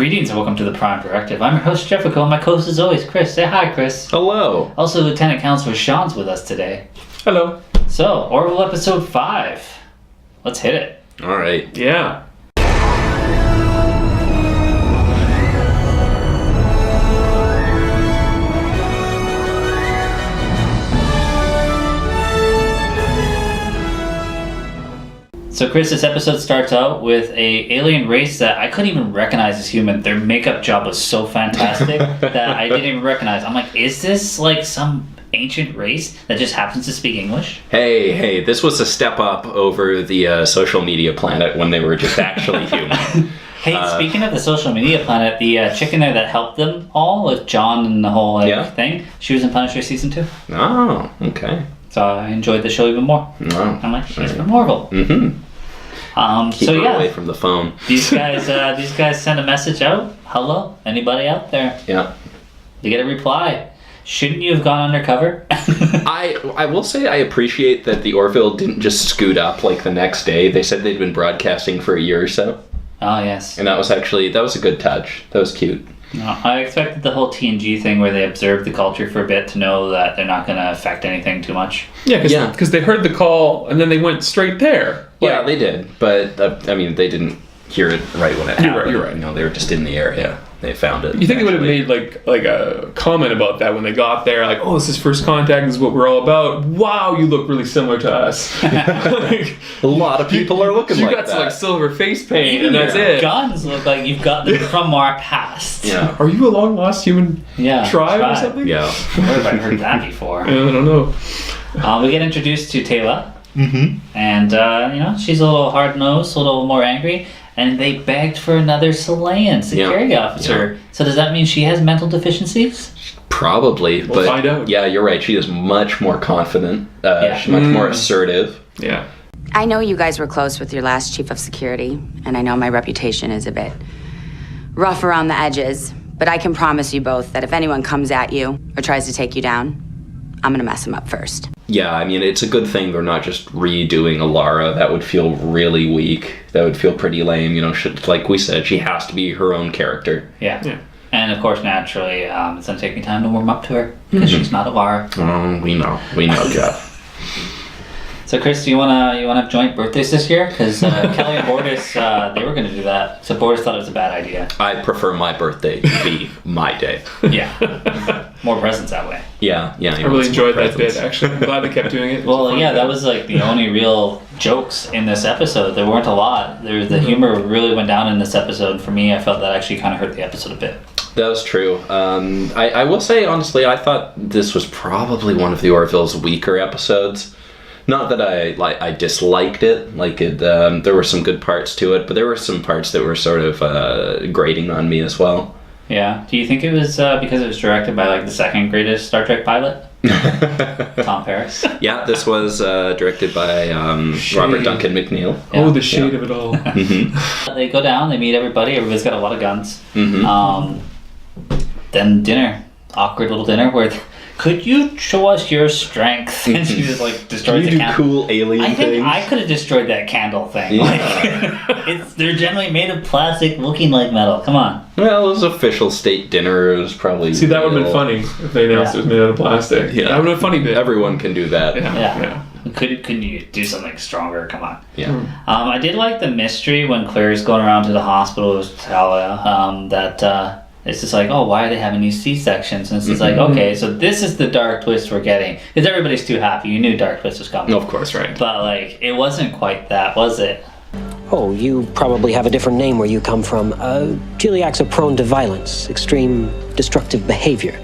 Greetings and welcome to the Prime Directive. I'm your host, Jeffico, and my co-host is always Chris. Say hi, Chris. Hello. Also, Lieutenant Counselor Sean's with us today. Hello. So, Orville episode 5. Let's hit it. All right. Yeah. So, Chris, this episode starts out with a alien race that I couldn't even recognize as human. Their makeup job was so fantastic that I didn't even recognize. I'm like, is this like some ancient race that just happens to speak English? Hey, this was a step up over the social media planet when they were just actually human. Hey, speaking of the social media planet, the chicken there that helped them all with John and the whole thing, she was in Punisher season 2. Oh, okay. So I enjoyed the show even more. Oh, I'm like, she's from Orville. Mm-hmm. Keep so her yeah, away from the phone. these guys send a message out. Hello, anybody out there? Yeah. They get a reply. Shouldn't you have gone undercover? I will say I appreciate that the Orville didn't just scoot up like the next day. They said they'd been broadcasting for a year or so. Oh yes. And that was a good touch. That was cute. No, I expected the whole TNG thing where they observed the culture for a bit to know that they're not going to affect anything too much. Yeah, because they heard the call and then they went straight there. Yeah, they did. But, they didn't hear it right when it happened. You're right. You know, they were just in the area. They found it. You think they would have made like a comment about that when they got there, like, "Oh, this is first contact. This is what we're all about. Wow, you look really similar to us." Like, a lot of people are looking like that. You got some like silver face paint, Even and that's your it. Guns look like you've got them from our past. Yeah. Are you a long lost human tribe or something? Yeah. Where have I heard that before? I don't know. We get introduced to Talla. Mm-hmm. And, she's a little hard-nosed, a little more angry. And they begged for another Chilean security officer. Yeah. So does that mean she has mental deficiencies? Probably. We'll find out. Yeah, you're right. She is much more confident. She's much more assertive. Yeah. I know you guys were close with your last chief of security, and I know my reputation is a bit rough around the edges, but I can promise you both that if anyone comes at you or tries to take you down, I'm gonna mess them up first. Yeah, it's a good thing they're not just redoing Alara. That would feel really weak. That would feel pretty lame. Like we said, she has to be her own character. Yeah. And of course, naturally, it's gonna take me time to warm up to her because she's not Alara. We know, Jeff. So, Chris, do you wanna have joint birthdays this year? Because Kelly and Bortus, they were gonna do that. So Bortus thought it was a bad idea. I prefer my birthday to be my day. Yeah. More presents that way. Yeah. I really enjoyed that bit, actually. I'm glad they kept doing it. Well, yeah, that was like the only real jokes in this episode. There weren't a lot. The humor really went down in this episode. For me, I felt that actually kind of hurt the episode a bit. That was true. I will say, honestly, I thought this was probably one of the Orville's weaker episodes. Not that I disliked it. There were some good parts to it, but there were some parts that were sort of grating on me as well. Yeah. Do you think it was because it was directed by the second greatest Star Trek pilot? Tom Paris. Yeah, this was directed by Robert Duncan McNeill. Yeah. Oh, the shade of it all. Mm-hmm. They go down, they meet everybody. Everybody's got a lot of guns. Mm-hmm. Then dinner. Awkward little dinner where... Could you show us your strength? And she just destroys the candle. Cool alien I think things? I could have destroyed that candle thing. Yeah. They're generally made of plastic, looking like metal. Come on. Well, it was official state dinner. It was probably. See, that would have been funny if they announced it was made out of plastic. Yeah, that would have been a funny bit. Everyone can do that. Yeah. Couldn't you do something stronger? Come on. Yeah. I did like the mystery when Claire's going around to the hospital with Talla. It's just like, oh, why are they having these C-sections? And it's just like, okay, so this is the dark twist we're getting. Because everybody's too happy. You knew dark twist was coming. Of course, right. But, it wasn't quite that, was it? Oh, you probably have a different name where you come from. Celiacs are prone to violence, extreme destructive behavior.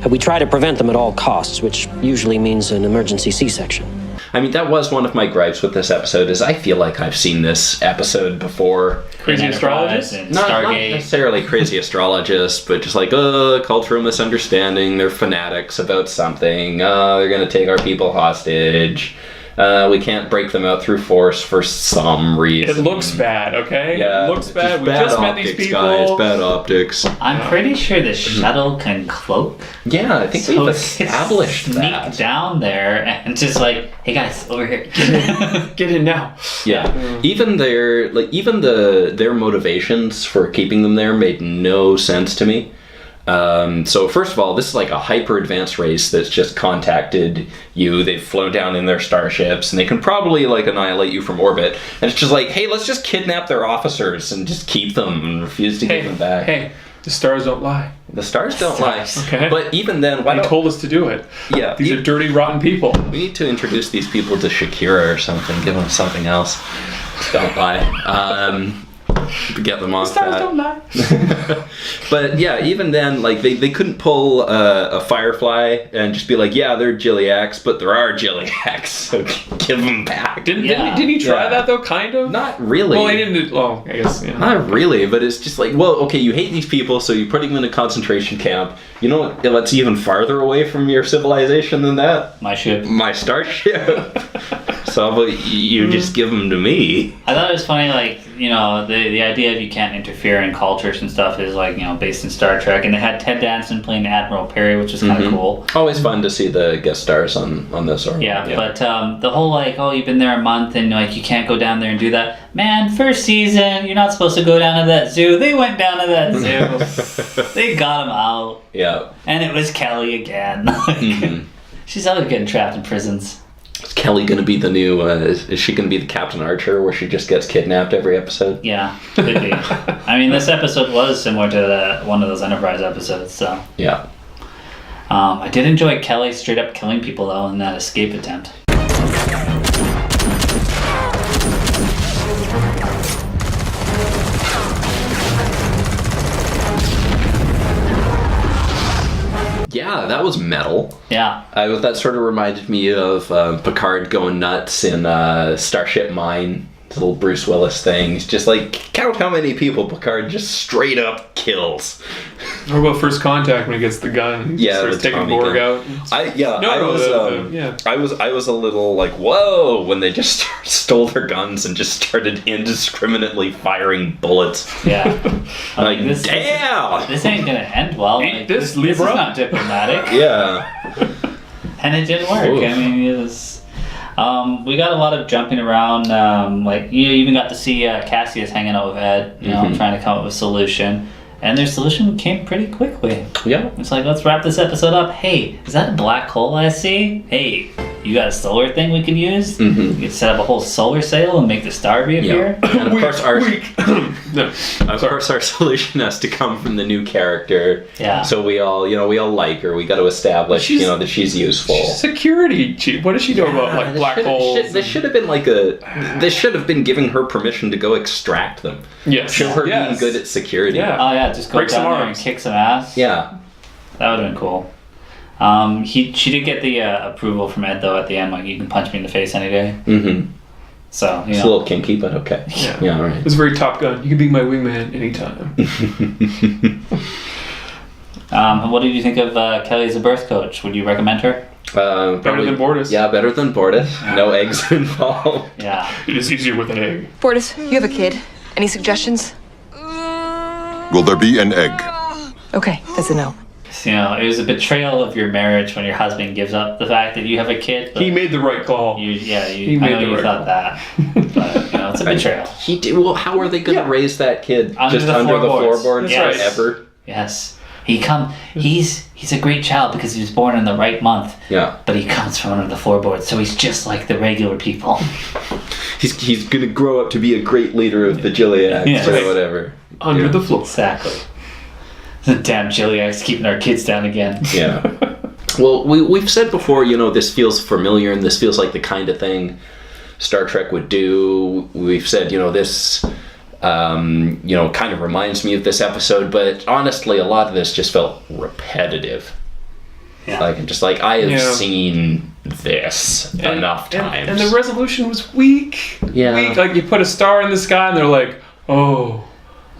We try to prevent them at all costs, which usually means an emergency C-section. That was one of my gripes with this episode, is I feel like I've seen this episode before. Crazy astrologist? Not necessarily crazy astrologist, but just cultural misunderstanding. They're fanatics about something. They're going to take our people hostage. We can't break them out through force for some reason. It looks bad, okay? Yeah, It looks bad. We bad just met optics, these people. guys. Bad optics. I'm pretty sure the shuttle can cloak. Yeah, I think we've established sneak that. down there and just like, hey guys, over here. Get in now. Yeah, even their their motivations for keeping them there made no sense to me. So first of all, this is like a hyper advanced race that's just contacted you. They've flown down in their starships and they can probably like annihilate you from orbit. And it's just like, hey, let's just kidnap their officers and just keep them and refuse to give them back. Hey, the stars don't lie. The stars don't lie. Okay. But even then, why They don't... told us to do it. Yeah. These are dirty, rotten people. We need to introduce these people to Shakira or something. Give them something else. Don't lie. Get them off Stars that. don't lie. But yeah, even then, like they couldn't pull a Firefly and just be like, yeah, they're Gilliacs, but there are Gilliacs, so give them back. Didn't he try Yeah. that though? Kind of. Not really. Well, he didn't. Oh, I guess. Yeah. Not really, but it's just like, well, okay, you hate these people, so you're putting them in a concentration camp. You know what? That's even farther away from your civilization than that. My ship. My starship. So but you just give them to me. I thought it was funny, like, you know, the idea of you can't interfere in cultures and stuff is, like, you know, based in Star Trek. And they had Ted Danson playing Admiral Perry, which is kind of cool. Always fun to see the guest stars on this. Yeah, but the whole, like, oh, you've been there a month and, like, you can't go down there and do that. Man, first season, you're not supposed to go down to that zoo. They went down to that zoo. They got him out. Yeah. And it was Kelly again. She's always getting trapped in prisons. Is Kelly going to be the new, is she going to be the Captain Archer where she just gets kidnapped every episode? Yeah, could be. I mean, this episode was similar to one of those Enterprise episodes, so. Yeah. I did enjoy Kelly straight up killing people, though, in that escape attempt. Yeah, that was metal. Yeah. That sort of reminded me of Picard going nuts in Starship Mine. This little Bruce Willis thing. It's just like, count how many people Picard just straight up kills. What about First Contact when he gets the gun? And Yeah, starts the taking Tommy Borg gun. out. I was a little like, whoa, when they just stole their guns and just started indiscriminately firing bullets. Yeah. Like, damn! This ain't gonna end well. Ain't Like, this this is Libra? not diplomatic. Yeah. And it didn't work. Oof. I mean, it was... we got a lot of jumping around. Like, you even got to see Cassius hanging out with Ed, you know, trying to come up with a solution. And their solution came pretty quickly. Yeah. It's like, let's wrap this episode up. Hey, is that a black hole I see? Hey, you got a solar thing we can use? We can set up a whole solar sail and make the star reappear? Yeah. And of course our No. of course our solution has to come from the new character. Yeah. So we all like her. We got to establish, that she's useful. She's security chief. What does she know about like black holes? This should have been they should have been giving her permission to go extract them. Yes. Show her being Yes. good at security. Yeah. Oh, yeah, just go Break some down there and arms. kick some ass. Yeah. That would have been cool. She did get the approval from Ed, though, at the end, like, you can punch me in the face any day. Mm-hmm. So, you It's a know. little kinky, but okay. Yeah. All right. It was very Top Gun. You can be my wingman anytime. What did you think of Kelly as a birth coach? Would you recommend her? Better than Bortus. Yeah, better than Bortus. No eggs involved. Yeah. It is easier with an egg. Bortus, you have a kid. Any suggestions? Will there be an egg? Okay, that's a no. You know, it was a betrayal of your marriage when your husband gives up the fact that you have a kid. But He made the right call. I made know the you right thought that. But, you know, it's a betrayal. He did. Well, how are they going to raise that kid? Under Just the under the floorboards. floorboards Yes. forever? Yes. He's a great child because he was born in the right month. Yeah. But he comes from under the floorboards, so he's just like the regular people. He's going to grow up to be a great leader of the Gilliacs Yeah. or whatever. Under the floor. Exactly. Damn Gilliacs keeping our kids down again. Yeah. Well, we've said before, this feels familiar and this feels like the kind of thing Star Trek would do. We've said, this, kind of reminds me of this episode, but honestly, a lot of this just felt repetitive. Yeah. Like, I have seen this enough times. And the resolution was weak. Yeah. Weak. Like, you put a star in the sky and they're like, oh,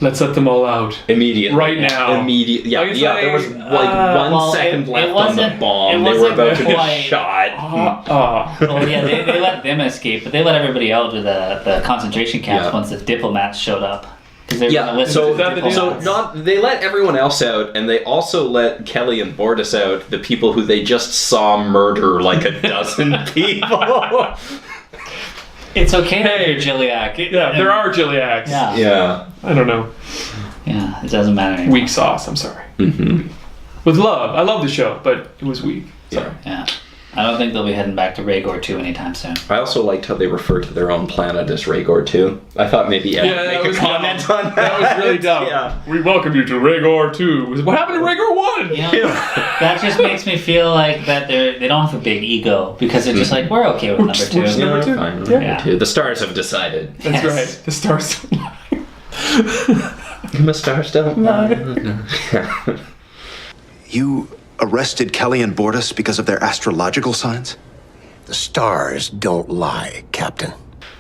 Let's let them all out. Immediately. Right now. Immediately. Yeah, Like, it's there was like 1 second left on the bomb. They were about to get shot. Well, yeah, they let them escape, but they let everybody out of the concentration camps once the diplomats showed up. So they let everyone else out, and they also let Kelly and Bortus out, the people who they just saw murder like a dozen people. It's okay that you're Jiliak. Yeah, there are Jiliaks. Yeah. I don't know. Yeah, it doesn't matter anymore. Weak sauce, I'm sorry. Mm-hmm. With love. I love the show, but it was weak. Sorry. Yeah. I don't think they'll be heading back to Regor 2 anytime soon. I also liked how they refer to their own planet as Regor 2. I thought maybe Ed would make a comment on that. That was really dumb. Yeah. We welcome you to Regor 2. What happened to Regor 1? That just makes me feel like that they don't have a big ego because they're just like, we're okay with number 2. We're just number 2. Fine, Yeah. 2. The stars have decided. That's right. The stars don't lie. The stars don't lie. You arrested Kelly and Bortus because of their astrological signs? The stars don't lie, Captain.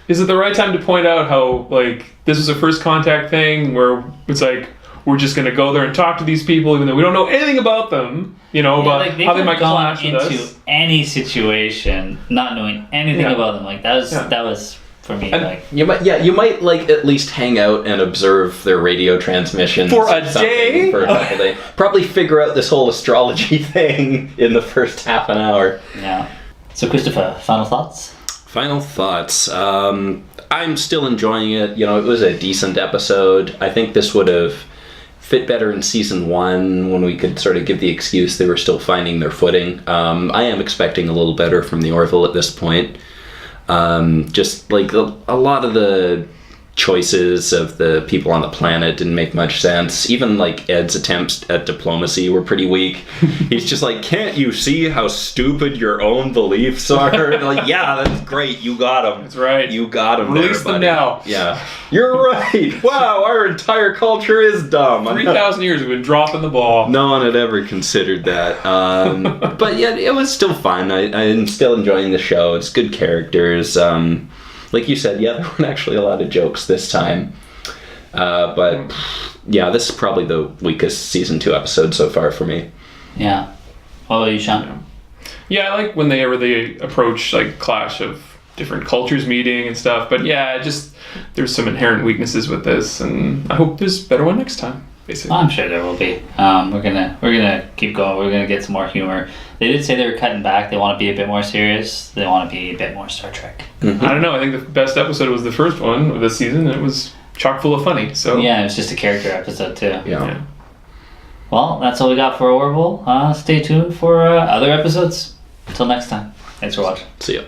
Is it the right time to point out how, like, this was a first contact thing where it's like, we're just going to go there and talk to these people even though we don't know anything about them, about how they might clash with us? Into any situation, not knowing anything about them. Like, that was for me, and like... You might like at least hang out and observe their radio transmissions. For a day? For a couple days. Probably figure out this whole astrology thing in the first half an hour. Yeah. So, Christopher, final thoughts? Final thoughts. I'm still enjoying it. It was a decent episode. I think this would have fit better in season 1 when we could sort of give the excuse they were still finding their footing. I am expecting a little better from the Orville at this point. Just like a lot of the choices of the people on the planet didn't make much sense. Even like Ed's attempts at diplomacy were pretty weak. He's just like, can't you see how stupid your own beliefs are? Like, yeah, that's great. You got him. That's right. You got him. Release them now. Yeah. You're right. Wow, our entire culture is dumb. 3,000 years we've been dropping the ball. No one had ever considered that. But yeah, it was still fun. I'm still enjoying the show. It's good characters. Like you said, there weren't actually a lot of jokes this time. But yeah, this is probably the weakest season 2 episode so far for me. Yeah. What about you, Sean? Yeah, I like when they approach like clash of different cultures meeting and stuff. But yeah, just there's some inherent weaknesses with this, and I hope there's a better one next time. Basically. I'm sure there will be. We're gonna keep going. We're gonna get some more humor. They did say they were cutting back. They want to be a bit more serious. They want to be a bit more Star Trek. Mm-hmm. I don't know. I think the best episode was the first one of this season, and it was chock full of funny. So yeah, it was just a character episode too. Yeah. Well, that's all we got for Orville. Stay tuned for other episodes. Until next time. Thanks for watching. See ya.